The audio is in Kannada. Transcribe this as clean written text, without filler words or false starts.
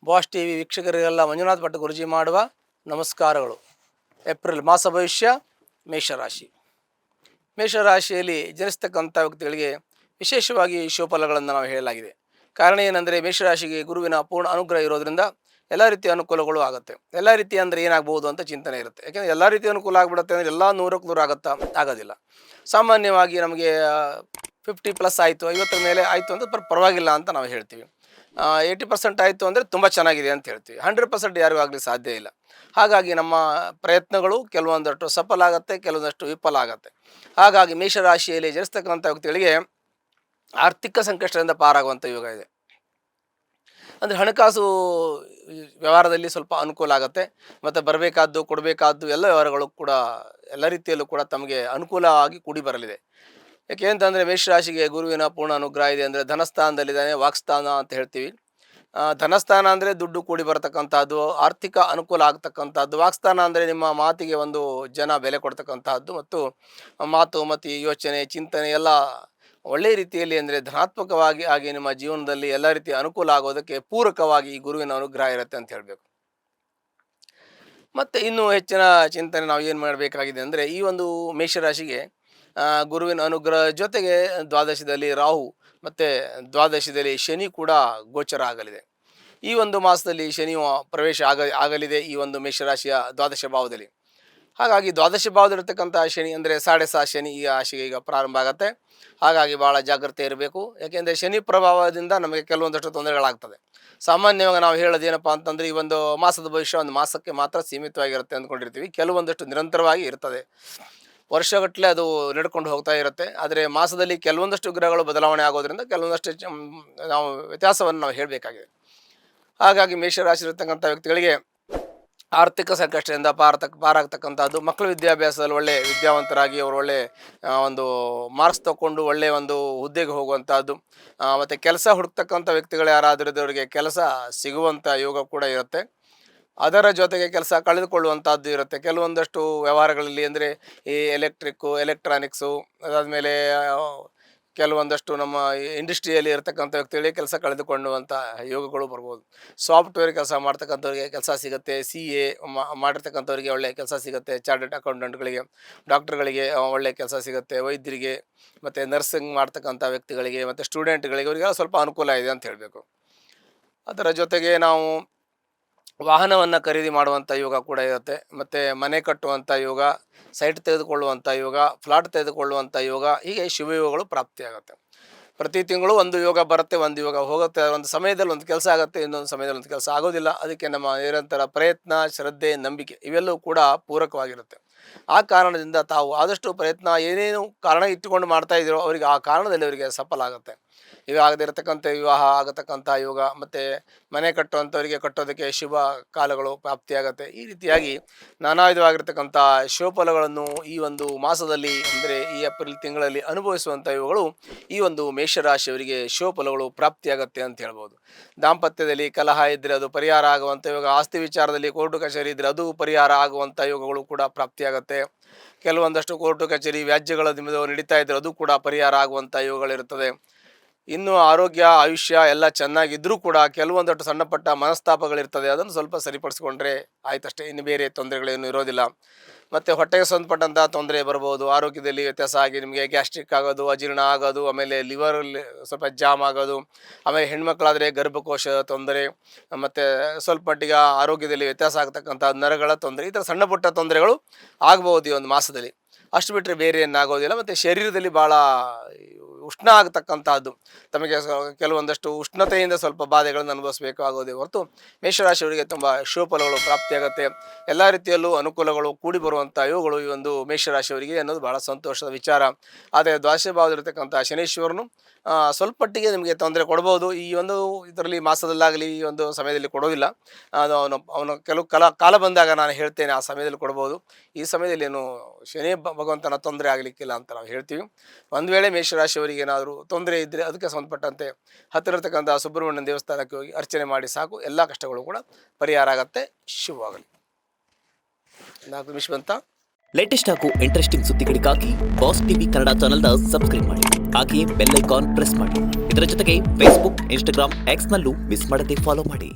ಬಾಸ್ ಟಿವಿ ವೀಕ್ಷಕರಿಗೆಲ್ಲ ಮಂಜುನಾಥ್ ಭಟ್ ಗುರುಜಿ ಮಾಡುವ ನಮಸ್ಕಾರಗಳು. ಏಪ್ರಿಲ್ ಮಾಸ ಭವಿಷ್ಯ ಮೇಷರಾಶಿ. ಮೇಷರಾಶಿಯಲ್ಲಿ ಜನಿಸ್ತಕ್ಕಂಥ ವ್ಯಕ್ತಿಗಳಿಗೆ ವಿಶೇಷವಾಗಿ ಶುಭಫಲಗಳನ್ನು ನಾವು ಹೇಳಲಾಗಿದೆ. ಕಾರಣ ಏನಂದರೆ ಮೇಷರಾಶಿಗೆ ಗುರುವಿನ ಪೂರ್ಣ ಅನುಗ್ರಹ ಇರೋದರಿಂದ ಎಲ್ಲ ರೀತಿಯ ಅನುಕೂಲಗಳು ಆಗುತ್ತೆ. ಎಲ್ಲ ರೀತಿ ಅಂದರೆ ಏನಾಗ್ಬೋದು ಅಂತ ಚಿಂತನೆ ಇರುತ್ತೆ. ಯಾಕೆಂದರೆ ಎಲ್ಲ ರೀತಿಯ ಅನುಕೂಲ ಆಗಿಬಿಡುತ್ತೆ ಅಂದರೆ ಎಲ್ಲ 100% ಆಗುತ್ತಾ? ಆಗೋದಿಲ್ಲ. ಸಾಮಾನ್ಯವಾಗಿ ನಮಗೆ 50+ ಆಯಿತು, 50 ಮೇಲೆ ಆಯಿತು ಅಂದರೆ ಪರವಾಗಿಲ್ಲ ಅಂತ ನಾವು ಹೇಳ್ತೀವಿ. 80% ಆಯಿತು ಅಂದರೆ ತುಂಬ ಚೆನ್ನಾಗಿದೆ ಅಂತ ಹೇಳ್ತೀವಿ. 100% ಯಾರಿಗೂ ಆಗಲಿ ಸಾಧ್ಯ ಇಲ್ಲ. ಹಾಗಾಗಿ ನಮ್ಮ ಪ್ರಯತ್ನಗಳು ಕೆಲವೊಂದಷ್ಟು ಸಫಲ ಆಗುತ್ತೆ, ಕೆಲವೊಂದಷ್ಟು ವಿಫಲ ಆಗುತ್ತೆ. ಹಾಗಾಗಿ ಮೇಷರಾಶಿಯಲ್ಲಿ ಜನಿಸ್ತಕ್ಕಂಥ ವ್ಯಕ್ತಿಗಳಿಗೆ ಆರ್ಥಿಕ ಸಂಕಷ್ಟದಿಂದ ಪಾರಾಗುವಂಥ ಯೋಗ ಇದೆ. ಅಂದರೆ ಹಣಕಾಸು ವ್ಯವಹಾರದಲ್ಲಿ ಸ್ವಲ್ಪ ಅನುಕೂಲ ಆಗುತ್ತೆ. ಮತ್ತು ಬರಬೇಕಾದ್ದು ಕೊಡಬೇಕಾದ್ದು ಎಲ್ಲ ವ್ಯವಹಾರಗಳು ಕೂಡ ಎಲ್ಲ ರೀತಿಯಲ್ಲೂ ಕೂಡ ತಮಗೆ ಅನುಕೂಲವಾಗಿ ಕೂಡಿ ಬರಲಿದೆ. ಯಾಕೆ ಅಂತಂದರೆ ಮೇಷರಾಶಿಗೆ ಗುರುವಿನ ಪೂರ್ಣ ಅನುಗ್ರಹ ಇದೆ. ಅಂದರೆ ಧನಸ್ಥಾನದಲ್ಲಿದ್ದಾನೆ, ವಾಕ್ಸ್ಥಾನ ಅಂತ ಹೇಳ್ತೀವಿ. ಧನಸ್ಥಾನ ಅಂದರೆ ದುಡ್ಡು ಕೂಡಿ ಬರತಕ್ಕಂಥದ್ದು, ಆರ್ಥಿಕ ಅನುಕೂಲ ಆಗ್ತಕ್ಕಂಥದ್ದು. ವಾಕ್ಸ್ಥಾನ ಅಂದರೆ ನಿಮ್ಮ ಮಾತಿಗೆ ಒಂದು ಜನ ಬೆಲೆ ಕೊಡ್ತಕ್ಕಂಥದ್ದು ಮತ್ತು ಮಾತು ಮತ್ತು ಯೋಚನೆ ಚಿಂತನೆ ಎಲ್ಲ ಒಳ್ಳೆಯ ರೀತಿಯಲ್ಲಿ ಅಂದರೆ ಧನಾತ್ಮಕವಾಗಿ ಆಗಿ ನಿಮ್ಮ ಜೀವನದಲ್ಲಿ ಎಲ್ಲ ರೀತಿಯ ಅನುಕೂಲ ಆಗೋದಕ್ಕೆ ಪೂರಕವಾಗಿ ಈ ಗುರುವಿನ ಅನುಗ್ರಹ ಇರುತ್ತೆ ಅಂತ ಹೇಳಬೇಕು. ಮತ್ತು ಇನ್ನೂ ಹೆಚ್ಚಿನ ಚಿಂತನೆ ನಾವು ಏನು ಮಾಡಬೇಕಾಗಿದೆ ಅಂದರೆ ಈ ಒಂದು ಮೇಷರಾಶಿಗೆ ಗುರುವಿನ ಅನುಗ್ರಹ ಜೊತೆಗೆ ದ್ವಾದಶದಲ್ಲಿ ರಾಹು ಮತ್ತು ದ್ವಾದಶದಲ್ಲಿ ಶನಿ ಕೂಡ ಗೋಚರ ಆಗಲಿದೆ. ಈ ಒಂದು ಮಾಸದಲ್ಲಿ ಶನಿಯು ಪ್ರವೇಶ ಆಗಲಿದೆ ಈ ಒಂದು ಮೇಷರಾಶಿಯ ದ್ವಾದಶ ಭಾವದಲ್ಲಿ. ಹಾಗಾಗಿ ದ್ವಾದಶ ಭಾವದಲ್ಲಿರ್ತಕ್ಕಂಥ ಶನಿ ಅಂದರೆ 7.5 ಶನಿ ಈ ರಾಶಿಗೆ ಈಗ ಪ್ರಾರಂಭ ಆಗುತ್ತೆ. ಹಾಗಾಗಿ ಭಾಳ ಜಾಗ್ರತೆ ಇರಬೇಕು. ಯಾಕೆಂದರೆ ಶನಿ ಪ್ರಭಾವದಿಂದ ನಮಗೆ ಕೆಲವೊಂದಷ್ಟು ತೊಂದರೆಗಳಾಗ್ತದೆ. ಸಾಮಾನ್ಯವಾಗಿ ನಾವು ಹೇಳೋದೇನಪ್ಪ ಅಂತಂದರೆ ಈ ಒಂದು ಮಾಸದ ಭವಿಷ್ಯ ಒಂದು ಮಾಸಕ್ಕೆ ಮಾತ್ರ ಸೀಮಿತವಾಗಿರುತ್ತೆ ಅಂದ್ಕೊಂಡಿರ್ತೀವಿ. ಕೆಲವೊಂದಷ್ಟು ನಿರಂತರವಾಗಿ ಇರ್ತದೆ, ವರ್ಷಗಟ್ಟಲೆ ಅದು ನಡ್ಕೊಂಡು ಹೋಗ್ತಾ ಇರುತ್ತೆ. ಆದರೆ ಮಾಸದಲ್ಲಿ ಕೆಲವೊಂದಷ್ಟು ಗ್ರಹಗಳು ಬದಲಾವಣೆ ಆಗೋದ್ರಿಂದ ಕೆಲವೊಂದಷ್ಟು ನಾವು ವ್ಯತ್ಯಾಸವನ್ನು ನಾವು ಹೇಳಬೇಕಾಗಿದೆ. ಹಾಗಾಗಿ ಮೇಷರಾಶಿಲಿರ್ತಕ್ಕಂಥ ವ್ಯಕ್ತಿಗಳಿಗೆ ಆರ್ಥಿಕ ಸಂಕಷ್ಟದಿಂದ ಪಾರಾಗ್ತಕ್ಕಂಥದ್ದು, ಮಕ್ಕಳ ವಿದ್ಯಾಭ್ಯಾಸದಲ್ಲಿ ಒಳ್ಳೆ ವಿದ್ಯಾವಂತರಾಗಿ ಅವರು ಒಳ್ಳೆ ಒಂದು ಮಾರ್ಕ್ಸ್ ತಗೊಂಡು ಒಳ್ಳೆಯ ಒಂದು ಹುದ್ದೆಗೆ ಹೋಗುವಂಥದ್ದು, ಮತ್ತು ಕೆಲಸ ಹುಡುಕ್ತಕ್ಕಂಥ ವ್ಯಕ್ತಿಗಳು ಯಾರಾದರೂ ಅವರಿಗೆ ಕೆಲಸ ಸಿಗುವಂಥ ಯೋಗ ಕೂಡ ಇರುತ್ತೆ. ಅದರ ಜೊತೆಗೆ ಕೆಲಸ ಕಳೆದುಕೊಳ್ಳುವಂಥದ್ದು ಇರುತ್ತೆ. ಕೆಲವೊಂದಷ್ಟು ವ್ಯವಹಾರಗಳಲ್ಲಿ ಅಂದರೆ ಈ ಎಲೆಕ್ಟ್ರಾನಿಕ್ಸು ಅದಾದಮೇಲೆ ಕೆಲವೊಂದಷ್ಟು ನಮ್ಮ ಇಂಡಸ್ಟ್ರಿಯಲ್ಲಿ ಇರತಕ್ಕಂಥ ವ್ಯಕ್ತಿಗಳಿಗೆ ಕೆಲಸ ಕಳೆದುಕೊಳ್ಳುವಂಥ ಯೋಗಗಳು ಬರ್ಬೋದು. ಸಾಫ್ಟ್ವೇರ್ ಕೆಲಸ ಮಾಡ್ತಕ್ಕಂಥವ್ರಿಗೆ ಕೆಲಸ ಸಿಗುತ್ತೆ, CA ಮಾಡಿರ್ತಕ್ಕಂಥವ್ರಿಗೆ ಒಳ್ಳೆಯ ಕೆಲಸ ಸಿಗುತ್ತೆ, ಚಾರ್ಟೆಡ್ ಅಕೌಂಟೆಂಟ್ಗಳಿಗೆ, ಡಾಕ್ಟ್ರುಗಳಿಗೆ ಒಳ್ಳೆಯ ಕೆಲಸ ಸಿಗುತ್ತೆ, ವೈದ್ಯರಿಗೆ ಮತ್ತು ನರ್ಸಿಂಗ್ ಮಾಡ್ತಕ್ಕಂಥ ವ್ಯಕ್ತಿಗಳಿಗೆ ಮತ್ತು ಸ್ಟೂಡೆಂಟ್ಗಳಿಗೆ ಅವರಿಗೆಲ್ಲ ಸ್ವಲ್ಪ ಅನುಕೂಲ ಇದೆ ಅಂತ ಹೇಳಬೇಕು. ಅದರ ಜೊತೆಗೆ ನಾವು ವಾಹನವನ್ನು ಖರೀದಿ ಮಾಡುವಂಥ ಯೋಗ ಕೂಡ ಇರುತ್ತೆ. ಮತ್ತು ಮನೆ ಕಟ್ಟುವಂಥ ಯೋಗ, ಸೈಟ್ ತೆಗೆದುಕೊಳ್ಳುವಂಥ ಯೋಗ, ಫ್ಲಾಟ್ ತೆಗೆದುಕೊಳ್ಳುವಂಥ ಯೋಗ, ಹೀಗೆ ಶುಭಯೋಗಗಳು ಪ್ರಾಪ್ತಿಯಾಗುತ್ತೆ. ಪ್ರತಿ ತಿಂಗಳು ಒಂದು ಯೋಗ ಬರುತ್ತೆ, ಒಂದು ಯೋಗ ಹೋಗುತ್ತೆ. ಒಂದು ಸಮಯದಲ್ಲಿ ಒಂದು ಕೆಲಸ ಆಗುತ್ತೆ, ಇನ್ನೊಂದು ಸಮಯದಲ್ಲಿ ಒಂದು ಕೆಲಸ ಆಗೋದಿಲ್ಲ. ಅದಕ್ಕೆ ನಮ್ಮ ನಿರಂತರ ಪ್ರಯತ್ನ, ಶ್ರದ್ಧೆ, ನಂಬಿಕೆ ಇವೆಲ್ಲವೂ ಕೂಡ ಪೂರಕವಾಗಿರುತ್ತೆ. ಆ ಕಾರಣದಿಂದ ತಾವು ಆದಷ್ಟು ಪ್ರಯತ್ನ ಏನೇನು ಕಾರಣ ಇಟ್ಟುಕೊಂಡು ಮಾಡ್ತಾ ಇದ್ದೀರೋ ಅವರಿಗೆ ಆ ಕಾರಣದಲ್ಲಿ ಅವರಿಗೆ ಸಫಲ ಆಗುತ್ತೆ. ಈಗ ಆಗದಿರತಕ್ಕಂಥ ವಿವಾಹ ಆಗತಕ್ಕಂಥ ಯೋಗ ಮತ್ತು ಮನೆ ಕಟ್ಟುವಂಥವರಿಗೆ ಕಟ್ಟೋದಕ್ಕೆ ಶುಭ ಕಾಲಗಳು ಪ್ರಾಪ್ತಿಯಾಗುತ್ತೆ. ಈ ರೀತಿಯಾಗಿ ನಾನಾ ವಿಧವಾಗಿರ್ತಕ್ಕಂಥ ಶುಭಫಲಗಳನ್ನು ಈ ಒಂದು ಮಾಸದಲ್ಲಿ ಅಂದರೆ ಈ ಏಪ್ರಿಲ್ ತಿಂಗಳಲ್ಲಿ ಅನುಭವಿಸುವಂಥ ಇವುಗಳು ಈ ಒಂದು ಮೇಷರಾಶಿಯವರಿಗೆ ಶುಭಫಲಗಳು ಪ್ರಾಪ್ತಿಯಾಗತ್ತೆ ಅಂತ ಹೇಳ್ಬೋದು. ದಾಂಪತ್ಯದಲ್ಲಿ ಕಲಹ ಇದ್ದರೆ ಅದು ಪರಿಹಾರ ಆಗುವಂಥ ಯೋಗ, ಆಸ್ತಿ ವಿಚಾರದಲ್ಲಿ ಕೋರ್ಟು ಕಚೇರಿ ಇದ್ದರೆ ಅದು ಪರಿಹಾರ ಆಗುವಂಥ ಯೋಗಗಳು ಕೂಡ ಪ್ರಾಪ್ತಿಯಾಗುತ್ತೆ. ಕೆಲವೊಂದಷ್ಟು ಕೋರ್ಟು ಕಚೇರಿ ವ್ಯಾಜ್ಯಗಳ ನಡೀತಾ ಇದ್ದರೆ ಅದು ಕೂಡ ಪರಿಹಾರ ಆಗುವಂಥ ಯೋಗಗಳಿರುತ್ತದೆ. ಇನ್ನು ಆರೋಗ್ಯ ಆಯುಷ್ಯ ಎಲ್ಲ ಚೆನ್ನಾಗಿದ್ದರೂ ಕೂಡ ಕೆಲವೊಂದಷ್ಟು ಸಣ್ಣ ಪಟ್ಟ ಮನಸ್ತಾಪಗಳಿರ್ತದೆ, ಅದನ್ನು ಸ್ವಲ್ಪ ಸರಿಪಡಿಸ್ಕೊಂಡ್ರೆ ಆಯ್ತಷ್ಟೇ, ಇನ್ನು ಬೇರೆ ತೊಂದರೆಗಳೇನು ಇರೋದಿಲ್ಲ. ಮತ್ತು ಹೊಟ್ಟೆಗೆ ಸಂಬಂಧಪಟ್ಟಂಥ ತೊಂದರೆ ಬರ್ಬೋದು. ಆರೋಗ್ಯದಲ್ಲಿ ವ್ಯತ್ಯಾಸ ಆಗಿ ನಿಮಗೆ ಗ್ಯಾಸ್ಟ್ರಿಕ್ ಆಗೋದು, ಅಜೀರ್ಣ ಆಗೋದು, ಆಮೇಲೆ ಲಿವರಲ್ಲಿ ಸ್ವಲ್ಪ ಜಾಮ್ ಆಗೋದು, ಆಮೇಲೆ ಹೆಣ್ಮಕ್ಳಾದರೆ ಗರ್ಭಕೋಶ ತೊಂದರೆ, ಮತ್ತು ಸ್ವಲ್ಪ ಮಟ್ಟಿಗೆ ಆರೋಗ್ಯದಲ್ಲಿ ವ್ಯತ್ಯಾಸ ಆಗ್ತಕ್ಕಂಥ ನರಗಳ ತೊಂದರೆ, ಈ ಥರ ಸಣ್ಣ ಪುಟ್ಟ ತೊಂದರೆಗಳು ಆಗ್ಬೋದು ಈ ಒಂದು ಮಾಸದಲ್ಲಿ. ಅಷ್ಟು ಬಿಟ್ಟರೆ ಬೇರೆ ಏನಾಗೋದಿಲ್ಲ. ಮತ್ತು ಶರೀರದಲ್ಲಿ ಭಾಳ ಉಷ್ಣ ಆಗತಕ್ಕಂಥದ್ದು, ತಮಗೆ ಕೆಲವೊಂದಷ್ಟು ಉಷ್ಣತೆಯಿಂದ ಸ್ವಲ್ಪ ಬಾಧೆಗಳನ್ನು ಅನುಭವಿಸಬೇಕಾಗೋದೇ ಹೊರತು ಮೇಷರಾಶಿಯವರಿಗೆ ತುಂಬ ಶುಭಫಲಗಳು ಪ್ರಾಪ್ತಿಯಾಗುತ್ತೆ. ಎಲ್ಲ ರೀತಿಯಲ್ಲೂ ಅನುಕೂಲಗಳು ಕೂಡಿ ಬರುವಂಥ ಇವುಗಳು ಈ ಒಂದು ಮೇಷರಾಶಿಯವರಿಗೆ ಅನ್ನೋದು ಬಹಳ ಸಂತೋಷದ ವಿಚಾರ. ಆದರೆ ದ್ವಾದಶ ಭಾವದಲ್ಲಿರ್ತಕ್ಕಂಥ ಶನೀಶ್ವರನು ಸ್ವಲ್ಪ ಮಟ್ಟಿಗೆ ನಿಮಗೆ ತೊಂದರೆ ಕೊಡ್ಬೋದು. ಈ ಒಂದು ಇದರಲ್ಲಿ ಮಾಸದಲ್ಲಾಗಲಿ ಈ ಒಂದು ಸಮಯದಲ್ಲಿ ಕೊಡೋದಿಲ್ಲ. ಅವನು ಕೆಲವು ಕಾಲ ಬಂದಾಗ ನಾನು ಹೇಳ್ತೇನೆ, ಆ ಸಮಯದಲ್ಲಿ ಕೊಡ್ಬೋದು. ಈ ಸಮಯದಲ್ಲಿ ಏನು ಶನಿ ಭಗವಂತನ ತೊಂದರೆ ಆಗಲಿಕ್ಕಿಲ್ಲ ಅಂತ ನಾವು ಹೇಳ್ತೀವಿ. ಒಂದು ವೇಳೆ ಮೇಷರಾಶಿಯವರಿಗೆ ಏನಾದರೂ ತೊಂದರೆ ಇದ್ದರೆ ಅದಕ್ಕೆ ಸಂಬಂಧಪಟ್ಟಂತೆ ಹತ್ತಿರ ಇರತಕ್ಕಂಥ ಸುಬ್ರಹ್ಮಣ್ಯನ ದೇವಸ್ಥಾನಕ್ಕೆ ಹೋಗಿ ಅರ್ಚನೆ ಮಾಡಿ ಸಾಕು, ಎಲ್ಲ ಕಷ್ಟಗಳು ಕೂಡ ಪರಿಹಾರ ಆಗತ್ತೆ. ಶುಭವಾಗಲಿ. 4 ನಿಮಿಷ ಬಂತ. ಲೇಟೆಸ್ಟ್ ಹಾಗೂ ಇಂಟ್ರೆಸ್ಟಿಂಗ್ ಸುದ್ದಿಗಳಿಗಾಗಿ ಬಾಸ್ ಟಿವಿ ಕನ್ನಡ ಚಾನೆಲ್ನ ಸಬ್ಸ್ಕ್ರೈಬ್ ಮಾಡಿ. ಹಾಗೆಯೇ ಬೆಲ್ ಐಕಾನ್ ಪ್ರೆಸ್ ಮಾಡಿ. ಇದರ ಜೊತೆಗೆ ಫೇಸ್ಬುಕ್, ಇನ್ಸ್ಟಾಗ್ರಾಮ್, ಎಕ್ಸ್ನಲ್ಲೂ ಮಿಸ್ ಮಾಡದೆ ಫಾಲೋ ಮಾಡಿ.